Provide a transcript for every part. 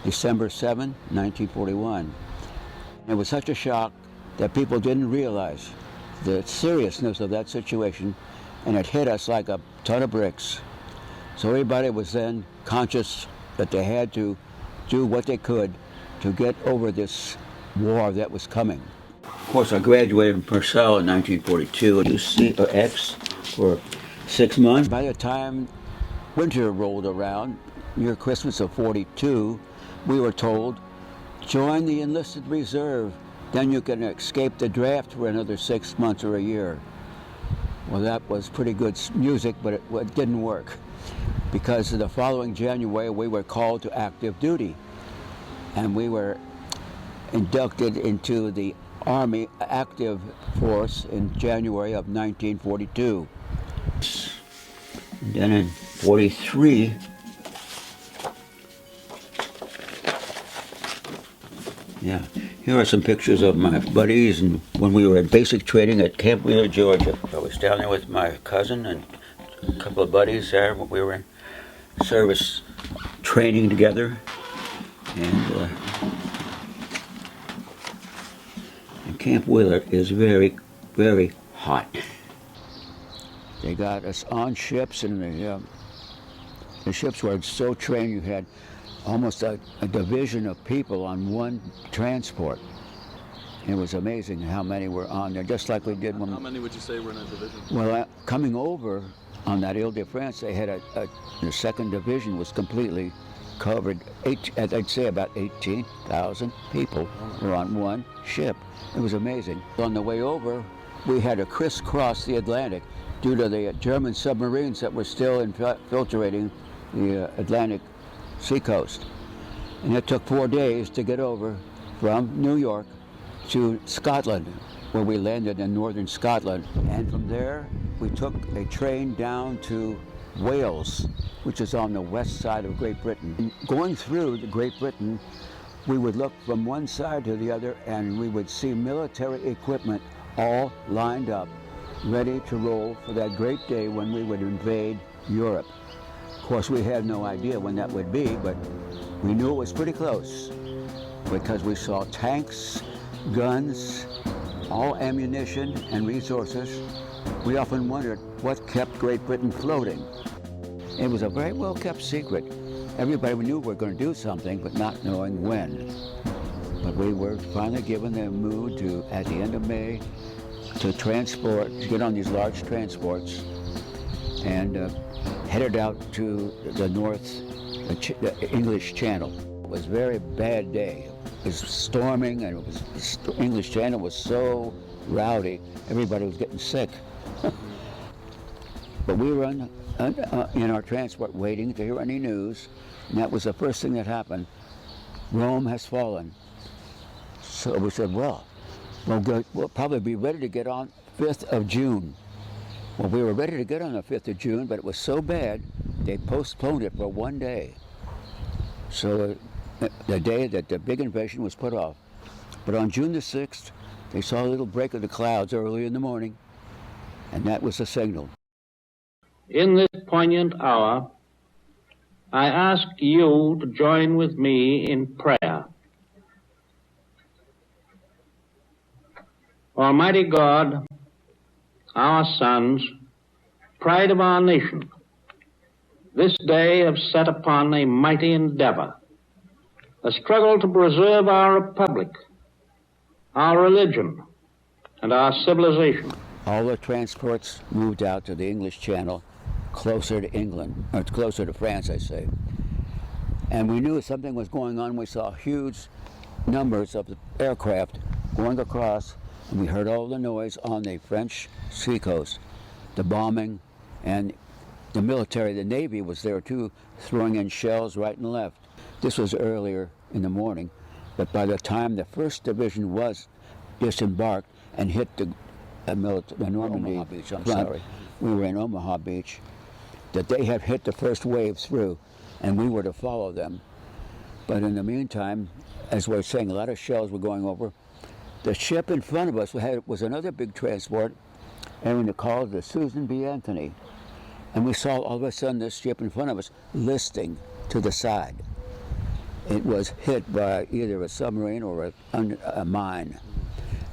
December 7, 1941. It was such a shock that people didn't realize the seriousness of that situation, and it hit us like a ton of bricks. So everybody was then conscious that they had to do what they could to get over this war that was coming. Of course, I graduated from Purcell in 1942 at UCX for 6 months. By the time winter rolled around, near Christmas of 42, we were told, join the enlisted reserve, then you can escape the draft for another 6 months or a year. Well, that was pretty good music, but it didn't work, because the following January we were called to active duty, and we were inducted into the Army active force in January of 1942. And then in 43, yeah, here are some pictures of my buddies and when we were at basic training at Camp Wheeler, Georgia. I was down there with my cousin and a couple of buddies there. We were in service training together, and Camp Wheeler is very, very hot. They got us on ships, and the ships were so trained you had almost a division of people on one transport. It was amazing how many were on there, just like we did when... How many would you say were in a division? Well, coming over on that Ile-de-France, they had the second division was completely covered. I'd say about 18,000 people were on one ship. It was amazing. On the way over, we had to crisscross the Atlantic due to the German submarines that were still infiltrating the Atlantic seacoast. And it took 4 days to get over from New York to Scotland, where we landed in northern Scotland. And from there, we took a train down to Wales, which is on the west side of Great Britain. Going through Great Britain, we would look from one side to the other, and we would see military equipment all lined up, ready to roll for that great day when we would invade Europe. Of course, we had no idea when that would be, but we knew it was pretty close because we saw tanks, guns, all ammunition and resources. We often wondered what kept Great Britain floating. It was a very well-kept secret. Everybody knew we were going to do something, but not knowing when. But we were finally given the mood to, at the end of May, to get on these large transports and headed out to the north, the English Channel. It was a very bad day. It was storming, and the English Channel was so rowdy, everybody was getting sick. But we were in our transport waiting to hear any news, and that was the first thing that happened. Rome has fallen. So we said, well, we'll probably be ready to get on 5th of June. Well, we were ready to get on the 5th of June, but it was so bad, they postponed it for 1 day. So the day that the big invasion was put off. But on June the 6th, they saw a little break of the clouds early in the morning, and that was the signal. In this poignant hour, I ask you to join with me in prayer. Almighty God, our sons, pride of our nation, this day have set upon a mighty endeavor, a struggle to preserve our republic, our religion, and our civilization. All the transports moved out to the English Channel, closer to England, or closer to France, I say. And we knew something was going on. We saw huge numbers of the aircraft going across, and we heard all the noise on the French seacoast, the bombing, and the military, the Navy was there too, throwing in shells right and left. This was earlier in the morning, but by the time the 1st Division was disembarked and hit the Normandy Omaha Beach, front, we were in Omaha Beach, that they had hit the first wave through, and we were to follow them. But in the meantime, as we were saying, a lot of shells were going over. The ship in front of us was another big transport, and we called the Susan B. Anthony. And we saw all of a sudden this ship in front of us listing to the side. it was hit by either a submarine or a mine.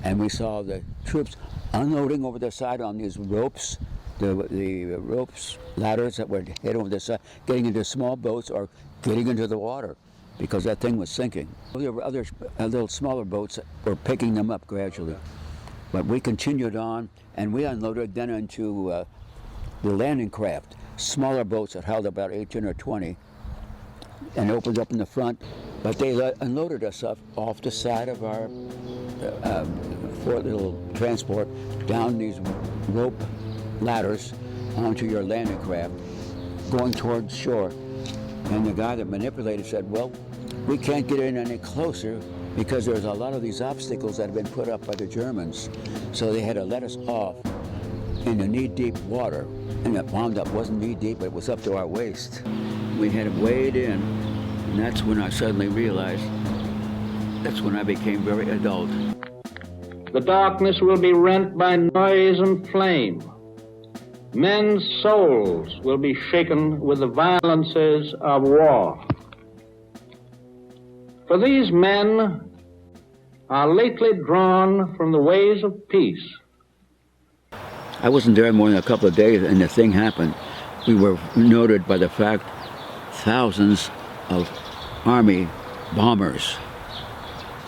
And we saw the troops unloading over the side on these ropes, the ropes, ladders that were hit over the side, getting into small boats or getting into the water because that thing was sinking. There were other little smaller boats that were picking them up gradually. But we continued on, and we unloaded then into the landing craft, smaller boats that held about 18 or 20, and opened up in the front. But they unloaded us off the side of our little transport down these rope ladders onto your landing craft, going towards shore. And the guy that manipulated said, well, we can't get in any closer because there's a lot of these obstacles that have been put up by the Germans. So they had to let us off in the knee-deep water. And it wound up, wasn't knee-deep, but it was up to our waist. We had to wade in, and that's when I suddenly realized, that's when I became very adult. The darkness will be rent by noise and flame. Men's souls will be shaken with the violences of war. For these men are lately drawn from the ways of peace. I wasn't there more than a couple of days, and the thing happened. We were noted by the fact thousands of Army bombers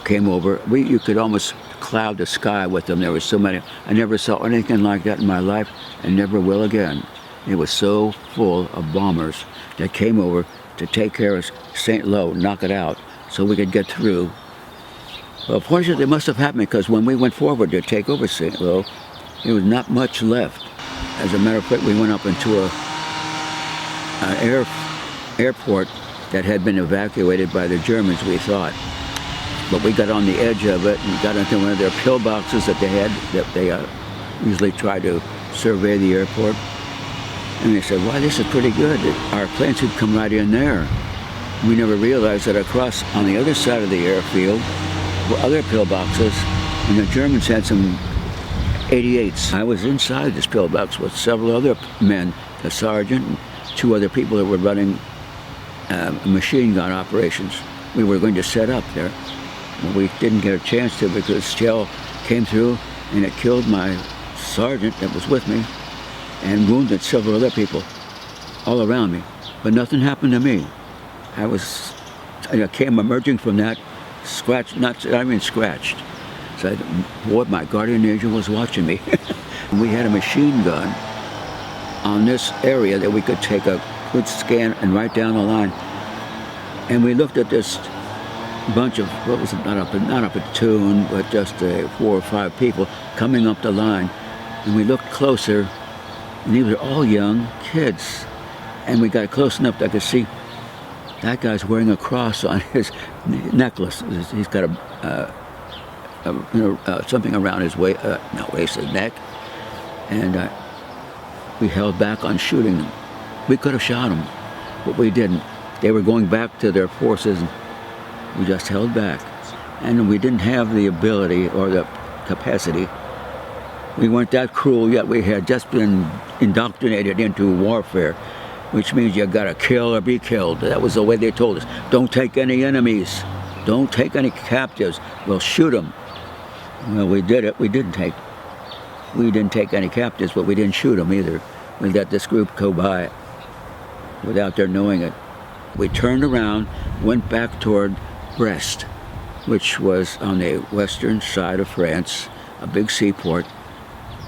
came over. You could almost cloud the sky with them. There were so many. I never saw anything like that in my life, and never will again. It was so full of bombers that came over to take care of St. Lo, knock it out, so we could get through. Well, fortunately, it must have happened because when we went forward to take over St. Lo, there was not much left. As a matter of fact, we went up into an airport that had been evacuated by the Germans, we thought. But we got on the edge of it and got into one of their pillboxes that they had, that they usually try to survey the airport. And they said, wow, this is pretty good. Our planes could come right in there. We never realized that across on the other side of the airfield were other pillboxes, and the Germans had some 88s. I was inside this pillbox with several other men, a sergeant and two other people that were running machine gun operations. We were going to set up there. Well, we didn't get a chance to because shell came through and it killed my sergeant that was with me and wounded several other people all around me. But nothing happened to me. I came emerging from that scratched, not even scratched. So boy, my guardian angel was watching me. We had a machine gun on this area that we could take a good scan and write down the line. And we looked at this bunch of, what was it, not a platoon, but just 4 or 5 people coming up the line. And we looked closer, and these were all young kids. And we got close enough that I could see that guy's wearing a cross on his necklace. He's got something around his waist, his neck. And we held back on shooting them. We could have shot them, but we didn't. They were going back to their forces, and we just held back. And we didn't have the ability or the capacity. We weren't that cruel yet. We had just been indoctrinated into warfare, which means you gotta kill or be killed. That was the way they told us. Don't take any enemies. Don't take any captives. We'll shoot them. Well, we did it. We didn't take any captives, but we didn't shoot them either. We let this group go by without their knowing it. We turned around, went back toward Brest, which was on the western side of France, a big seaport.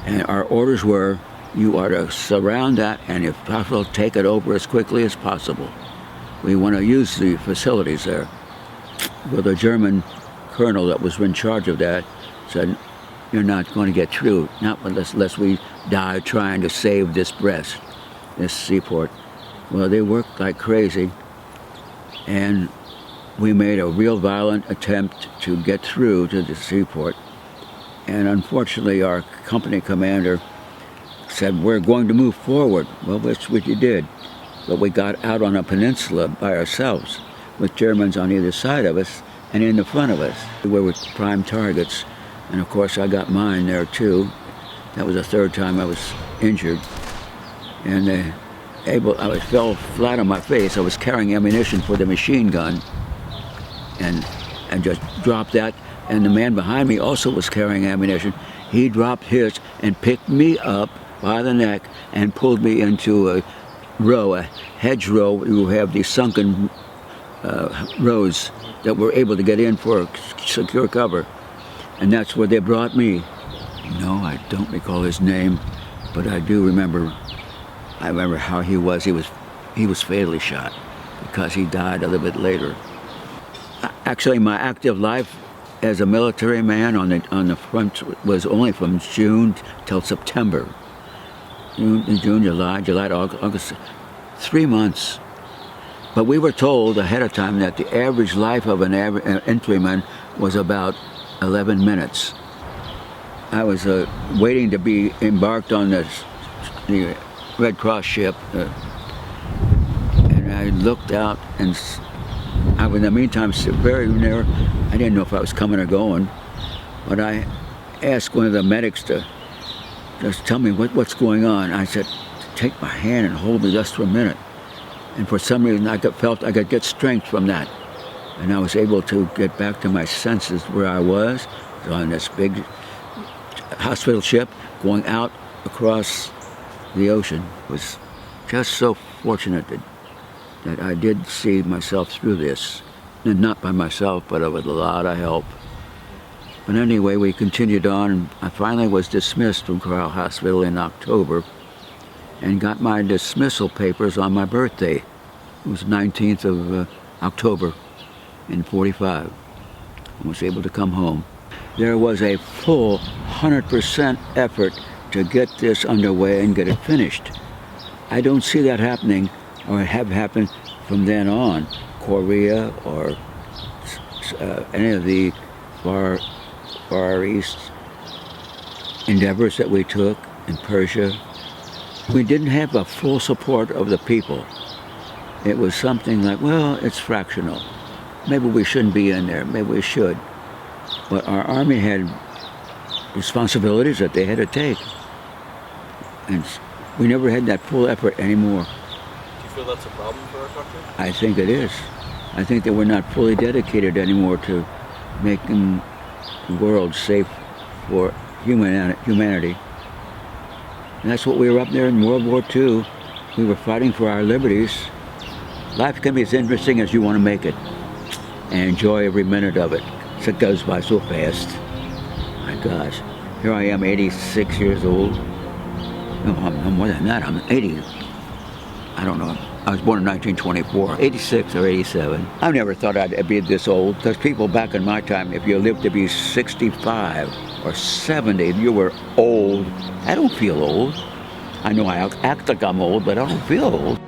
And our orders were, you are to surround that and if possible, take it over as quickly as possible. We want to use the facilities there. Well, the German colonel that was in charge of that said, you're not going to get through, not unless we die trying to save this Brest, this seaport. Well, they worked like crazy, and we made a real violent attempt to get through to the seaport. And unfortunately, our company commander said, we're going to move forward. Well, which we did. But we got out on a peninsula by ourselves with Germans on either side of us and in the front of us. We were prime targets. And of course, I got mine there too. That was the 3rd time I was injured. And I fell flat on my face. I was carrying ammunition for the machine gun. and just dropped that. And the man behind me also was carrying ammunition. He dropped his and picked me up by the neck and pulled me into a row, a hedgerow. You have these sunken rows that were able to get in for secure cover. And that's where they brought me. No, I don't recall his name, but I do remember. I remember how he was. He was fatally shot because he died a little bit later. Actually, my active life as a military man on the front was only from June till September. June, July, August, 3 months. But we were told ahead of time that the average life of an infantryman was about 11 minutes. I was waiting to be embarked on the Red Cross ship, and I looked out, and I was in the meantime very near. I didn't know if I was coming or going, but I asked one of the medics to just tell me what's going on. I said, take my hand and hold me just for a minute. And for some reason, I felt I could get strength from that. And I was able to get back to my senses where I was on this big hospital ship going out across the ocean. It was just so fortunate that I did see myself through this. And not by myself, but with a lot of help. But anyway, we continued on, and I finally was dismissed from Corral Hospital in October and got my dismissal papers on my birthday. It was 19th of October in 45. I was able to come home. There was a full 100% effort to get this underway and get it finished. I don't see that happening or have happened from then on. Korea or any of the Far East endeavors that we took in Persia. We didn't have a full support of the people. It was something like, well, it's fractional. Maybe we shouldn't be in there, maybe we should. But our army had responsibilities that they had to take. And we never had that full effort anymore. Do you feel that's a problem for our country? I think it is. I think that we're not fully dedicated anymore to making the world safe for humanity. And that's what we were up there in World War II. We were fighting for our liberties. Life can be as interesting as you want to make it, and enjoy every minute of it. So it goes by so fast. My gosh, here I am, 86 years old. No, I'm more than that. I'm 80. I don't know. I was born in 1924, 86 or 87. I never thought I'd be this old, because people back in my time, if you lived to be 65 or 70, you were old. I don't feel old. I know I act like I'm old, but I don't feel old.